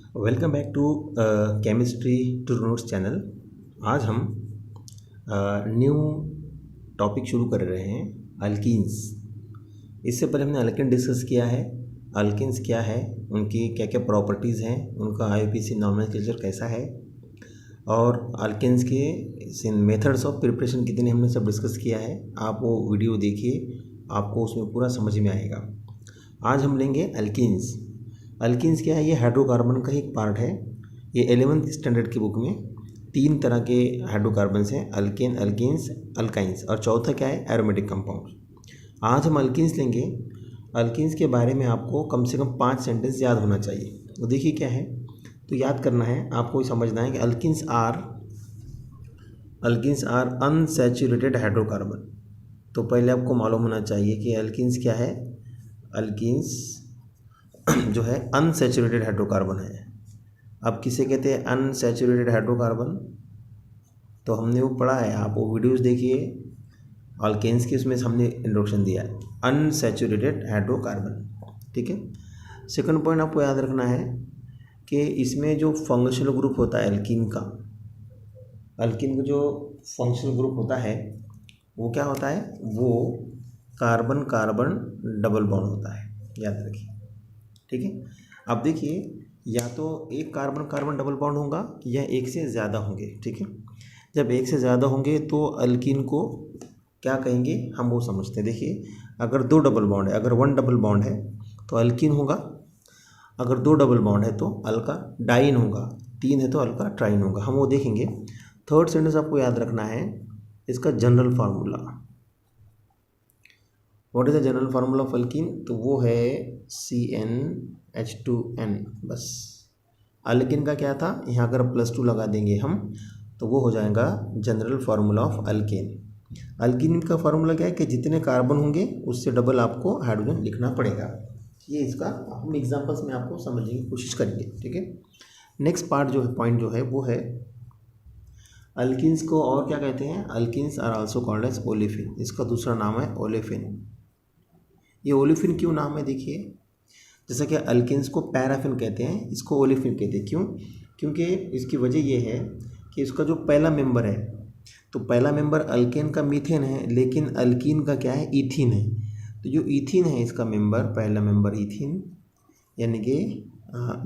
Welcome back to chemistry two notes channel. आज हम new topic शुरू कर रहे हैं, अल्कीन्स। इससे पहले हमने अल्केन डिस्कस किया है। अल्कीन्स क्या है, उनकी क्या क्या प्रॉपर्टीज़ हैं, उनका आईयूपीएसी नॉमेनक्लेचर कैसा है, और अल्कीन्स के मेथड्स ऑफ प्रिपरेशन कितने हमने सब डिस्कस किया है। आप वो वीडियो देखिए, आपको उसमें पूरा समझ में आएगा। आज हम लेंगे अल्कीन्स। अल्कीन्स क्या है? ये हाइड्रोकार्बन का एक पार्ट है। ये 11th स्टैंडर्ड की बुक में 3 तरह के हाइड्रोकार्बन्स हैं, अल्केन, अल्कीन्स, अल्काइंस, और चौथा क्या है? Aromatic compound. आज हम अल्कीन्स लेंगे। अल्कीन्स के बारे में आपको कम से कम 5 सेंटेंस याद होना चाहिए। तो देखिए क्या है, तो याद करना है, आपको समझना है कि अल्कीन्स आर अनसैचुरेटेड हाइड्रोकार्बन। तो पहले आपको मालूम होना चाहिए कि अल्कीन्स क्या है। अल्कीन्स जो है अनसैचुरेटेड हाइड्रोकार्बन है। अब किसे कहते हैं अनसैचुरेटेड हाइड्रोकार्बन? तो हमने वो पढ़ा है, आप वो वीडियोस देखिए अल्केन्स की, उसमें हमने इंट्रोडक्शन दिया है, अनसैचुरेटेड हाइड्रोकार्बन। ठीक है। सेकंड पॉइंट आपको याद रखना है कि इसमें जो फंक्शनल ग्रुप होता है अल्कीन का जो फंक्शनल ग्रुप होता है वो क्या होता है? वो कार्बन कार्बन डबल बॉन्ड होता है, याद रखिए। ठीक है। अब देखिए, या तो एक कार्बन कार्बन डबल बॉन्ड होगा या एक से ज़्यादा होंगे। ठीक है। जब एक से ज़्यादा होंगे तो अल्कीन को क्या कहेंगे हम वो समझते हैं। देखिए, अगर 2 डबल बॉन्ड है, अगर 1 डबल बॉन्ड है तो अल्कीन होगा, अगर 2 डबल बॉन्ड है तो अल्का डाइन होगा, 3 है तो अल्का ट्राइन होगा। हम वो देखेंगे। थर्ड सेंटेंस आपको याद रखना है, इसका general formula. What is the general formula of alkyne? तो वो है CnH2n। बस। अल्कीन का क्या था, यहाँ अगर +2 लगा देंगे हम तो वो हो जाएगा general formula of alkyne. Alkyne का फार्मूला क्या है कि जितने कार्बन होंगे उससे डबल आपको हाइड्रोजन लिखना पड़ेगा। ये इसका हम एग्जांपल्स में आपको समझने की कोशिश करेंगे। ठीक है। नेक्स्ट पार्ट जो है, पॉइंट जो है वो है अल्कीन्स को और क्या कहते हैं? Alkenes are also called as olefin. इसका दूसरा नाम है ओलेफिन। ये ओलेफिन क्यों नाम है? देखिए, जैसा कि अल्कीन्स को पैराफिन कहते हैं, इसको ओलेफिन कहते हैं। क्यों? क्योंकि इसकी वजह ये है कि इसका जो पहला मेंबर है, तो पहला मेंबर अल्केन का मीथेन है, लेकिन अल्कीन का क्या है? ईथीन है। तो जो ईथीन है इसका मेंबर, पहला मेंबर ईथीन, यानी कि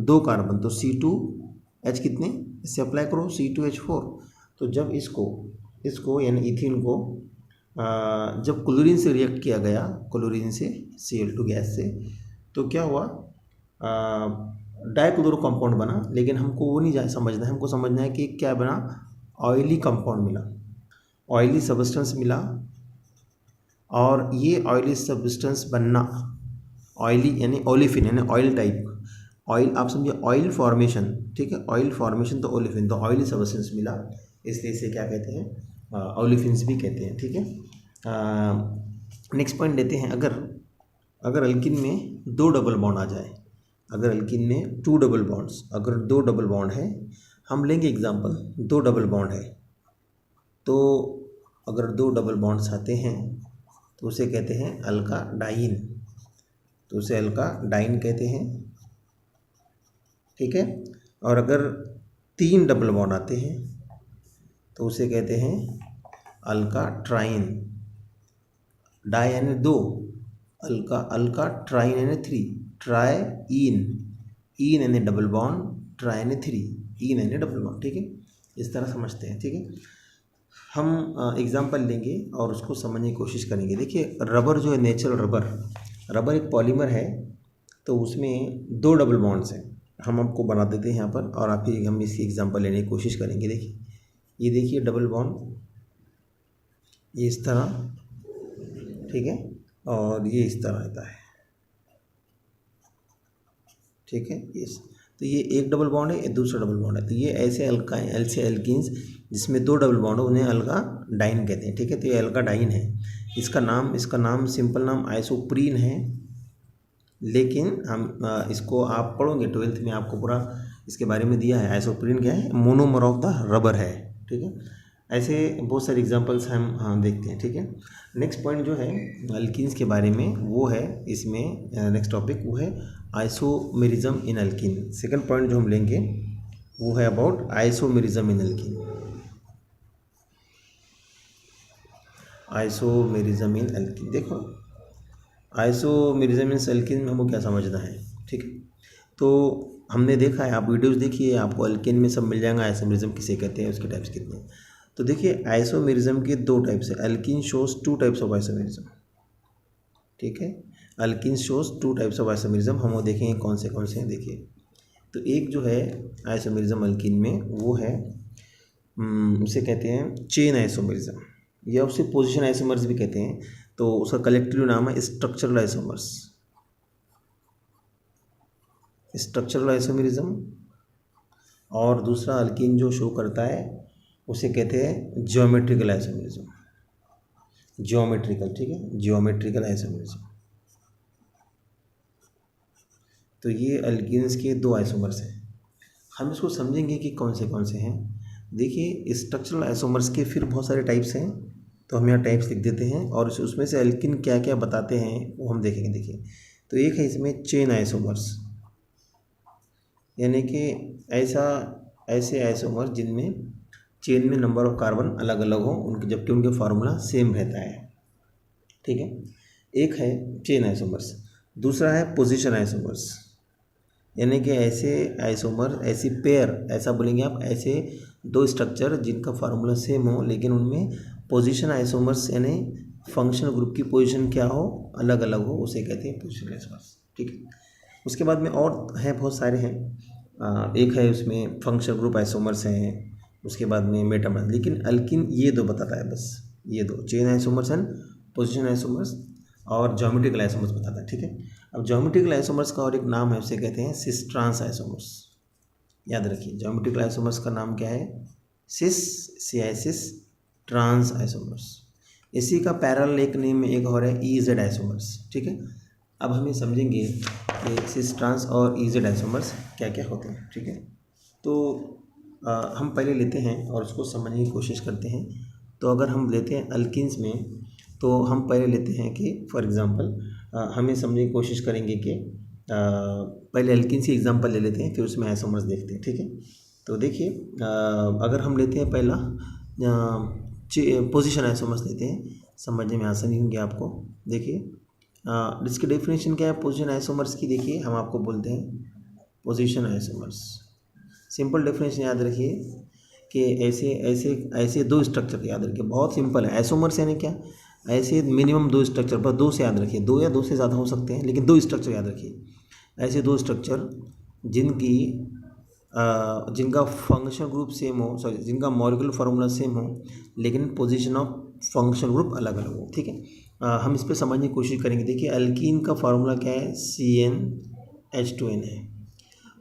2 कार्बन, तो C2H कितने, इससे अप्लाई करो C2H4। तो जब इसको यानी ईथीन को जब क्लोरीन से रिएक्ट किया गया, क्लोरीन से Cl2 गैस से, तो क्या हुआ? डाइक्लोरो कंपाउंड बना। लेकिन हमको वो नहीं समझना है, हमको समझना है कि क्या बना? ऑयली कंपाउंड मिला, ऑयली सब्सटेंस मिला। और ये ऑयली सब्सटेंस बनना, ऑयली यानी ओलेफिन यानी ऑयल टाइप, ऑयल आप समझिए, ऑयल फॉर्मेशन। ठीक है, ऑयल फॉर्मेशन तो ओलेफिन, तो ऑयली सब्सटेंस मिला, इसलिए इसे क्या कहते हैं? ओलेफिन्स भी कहते हैं। ठीक है। नेक्स्ट पॉइंट लेते हैं। अगर अल्कीन में 2 डबल बॉन्ड आ जाए, अगर अल्कीन में 2 डबल बॉन्ड्स, अगर 2 डबल बॉन्ड है, हम लेंगे एग्जांपल, 2 डबल बॉन्ड है, तो अगर 2 डबल बॉन्ड्स आते हैं तो उसे कहते हैं अल्का डाइन, तो उसे अल्का डाइन कहते हैं। ठीक है। और अगर 3 डबल बॉन्ड आते हैं तो उसे कहते हैं अल्का ट्राइन। डाई यानी 2, अल्का ट्राइन यानी 3, ट्राई इन यानी डबल बॉन्ड, ट्राई यानी 3, इन यानी डबल बॉन्ड। ठीक है, इस तरह समझते हैं। ठीक है। हम एग्जांपल लेंगे और उसको समझने की कोशिश करेंगे। देखिए, रबर जो है, नेचुरल रबर एक पॉलीमर है, तो उसमें 2 डबल बॉन्ड्स हैं। हम आपको बना देते हैं यहाँ पर, और आप ही हम इसकी एग्जांपल लेने की कोशिश करेंगे। देखिए, ये देखिए डबल बॉन्ड, ये इस तरह, ठीक है, और ये इस तरह रहता है। ठीक है। तो ये एक डबल बॉन्ड है, ये दूसरा डबल बॉन्ड है। तो ये ऐसे अल्कीन्स जिसमें 2 डबल बॉन्ड है उन्हें अल्का डाइन कहते हैं। ठीक है। तो ये अल्का डाइन है। इसका नाम सिंपल नाम आइसोप्रीन है, लेकिन हम इसको आप पढ़ोगे 12th में, आपको पूरा इसके बारे में दिया है। आइसोप्रीन क्या है? मोनोमर ऑफ द रबर है। ठीक है। ऐसे बहुत सारे एग्जांपल्स हम देखते हैं। ठीक है। नेक्स्ट पॉइंट जो है अल्कीन्स के बारे में वो है, इसमें नेक्स्ट टॉपिक वो है isomerism in alkene. Second point जो हम लेंगे वो है about isomerism in alkene. Isomerism in alkene, देखो आइसोमेरिज्म इन एल्कीन में हमको क्या समझना है, ठीक है। तो हमने देखा है, आप वीडियोस देखिए, आपको एल्कीन में सब मिल जाएगा, आइसोमेरिज्म किसे कहते हैं, उसके टाइप्स कितने हैं। तो देखिए आइसोमेरिज्म के दो टाइप्स है। Alkene shows two types of isomerism, ठीक है। Alkene shows two types of isomerism, हम वो देखेंगे कौन से हैं। देखिए तो एक जो है आइसोमेरिज्म एल्कीन में वो है उसे कहते हैं चेन आइसोमेरिज्म, या उसे पोजीशन आइसोमर्स भी कहते हैं। तो उसका कलेक्टिव नाम है स्ट्रक्चरल आइसोमर्स, स्ट्रक्चरल आइसोमेरिज्म। और दूसरा एल्कीन जो शो करता है उसे कहते हैं ज्योमेट्रिकल आइसोमेरिज्म, ज्योमेट्रिकल, ठीक है, ज्योमेट्रिकल आइसोमेरिज्म। तो ये एल्कीन्स के दो आइसोमर्स हैं। हम इसको समझेंगे कि कौन से हैं। देखिए स्ट्रक्चरल आइसोमर्स के फिर बहुत सारे टाइप्स हैं, तो हम यहाँ टाइप्स लिख देते हैं और उसमें से एल्कीन क्या क्या बताते हैं वो हम देखेंगे। देखिए तो एक है इसमें चेन आइसोमर्स, यानी कि ऐसे आइसोमर्स जिनमें चेन में नंबर ऑफ कार्बन अलग अलग हो उनके, जबकि उनके फार्मूला सेम रहता है, ठीक है। एक है चेन आइसोमर्स, दूसरा है पोजीशन आइसोमर्स, यानी कि ऐसे आइसोमर, ऐसी पेयर, ऐसा बोलेंगे आप, ऐसे दो स्ट्रक्चर जिनका फार्मूला सेम हो लेकिन उनमें पोजीशन आइसोमर्स यानी फंक्शनल ग्रुप की पोजीशन क्या हो, अलग अलग हो, उसे कहते हैं पोजीशन आइसोमर्स, ठीक है। उसके बाद में और हैं, बहुत सारे हैं। एक है उसमें फंक्शनल ग्रुप आइसोमर्स हैं, उसके बाद में मेटामर्स, लेकिन एल्कीन ये दो बताता है बस, ये दो, chain isomers and position isomers, और ज्योमेट्रिकल आइसोमर्स बताता है, ठीक है। अब ज्योमेट्रिकल आइसोमर्स का और एक नाम है, उसे कहते हैं सिस ट्रांस आइसोमर्स। याद रखिए ज्योमेट्रिकल आइसोमर्स का नाम क्या है, सिस ट्रांस आइसोमर्स। इसी का पैरेलल एक नेम में एक और है EZ आइसोमर्स, ठीक है। अब हम ये समझेंगे कि सिस ट्रांस और EZ आइसोमर्स क्या क्या होते हैं, ठीक है। तो हम पहले लेते हैं और उसको समझने की कोशिश करते हैं। तो अगर हम लेते हैं एल्कीन्स में, तो हम पहले लेते हैं कि फॉर एग्जांपल हमें समझने की कोशिश करेंगे कि पहले एल्कीन्स की एग्जांपल ले लेते हैं, फिर उसमें आइसोमर्स देखते हैं, ठीक है। तो देखिए अगर हम लेते हैं पहला पोजीशन आइसोमर्स लेते हैं, समझने में आसानी होगी आपको। देखिए इसकी डेफिनेशन क्या है पोजीशन आइसोमर्स की, देखिए हम आपको बोलते हैं पोजीशन आइसोमर्स। सिंपल डेफिनेशन याद रखिए कि ऐसे दो स्ट्रक्चर याद रखिए, बहुत सिंपल है। आइसोमर्स यानी क्या, ऐसे मिनिमम दो स्ट्रक्चर, पर दो से याद रखिए, दो या दो से ज़्यादा हो सकते हैं लेकिन दो स्ट्रक्चर याद रखिए। ऐसे दो स्ट्रक्चर जिनका फंक्शनल ग्रुप सेम हो, सॉरी जिनका मॉलिक्यूलर फार्मूला सेम हो लेकिन पोजीशन ऑफ फंक्शनल ग्रुप अलग अलग हो, ठीक है। हम इस पर समझने की कोशिश करेंगे। देखिए एल्कीन का फार्मूला क्या है, CnH2n है।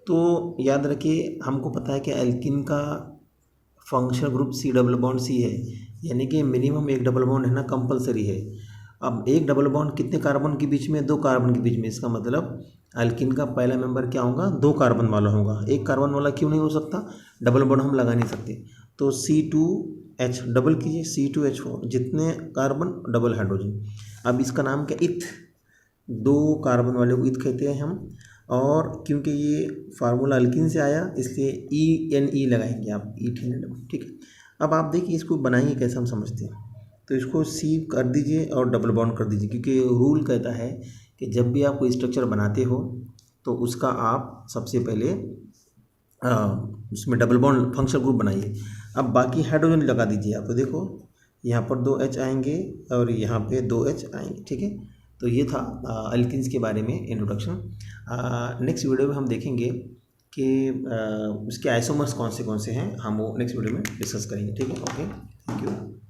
तो याद रखिए हमको पता है कि एल्कीन का फंक्शनल ग्रुप C है, यानी कि मिनिमम एक डबल बॉन्ड है ना, कंपलसरी है। अब एक डबल बॉन्ड कितने कार्बन के बीच में, दो कार्बन के बीच में, इसका मतलब एल्कीन का पहला मेंबर क्या होगा, दो कार्बन वाला होगा। एक कार्बन वाला क्यों नहीं हो सकता, डबल बॉन्ड हम लगा नहीं सकते। तो C2H डबल कीजिए, C2H4, जितने कार्बन डबल हाइड्रोजन। अब इसका नाम क्या, इथ, दो कार्बन वाले को इथ कहते हैं हम। और क्योंकि ये फार्मूला एल्कीन से आया इसलिए ENE लगाएंगे आप, इथेन, ठीक है। अब आप देखिए इसको बनाएंगे कैसे, हम समझते हैं। तो इसको C कर दीजिए और डबल बॉन्ड कर दीजिए, क्योंकि रूल कहता है कि जब भी आप कोई स्ट्रक्चर बनाते हो तो उसका आप सबसे पहले उसमें डबल बॉन्ड फंक्शनल ग्रुप बनाइए। अब बाकी हाइड्रोजन लगा दीजिए आप, तो देखो यहाँ पर 2H आएंगे और यहाँ पे 2H आएंगे, ठीक है। तो ये था एल्कीन्स के बारे में इंट्रोडक्शन। नेक्स्ट वीडियो में हम देखेंगे कि उसके आइसोमर्स कौन से हैं, हम वो नेक्स्ट वीडियो में डिस्कस करेंगे, ठीक है। Okay, thank you.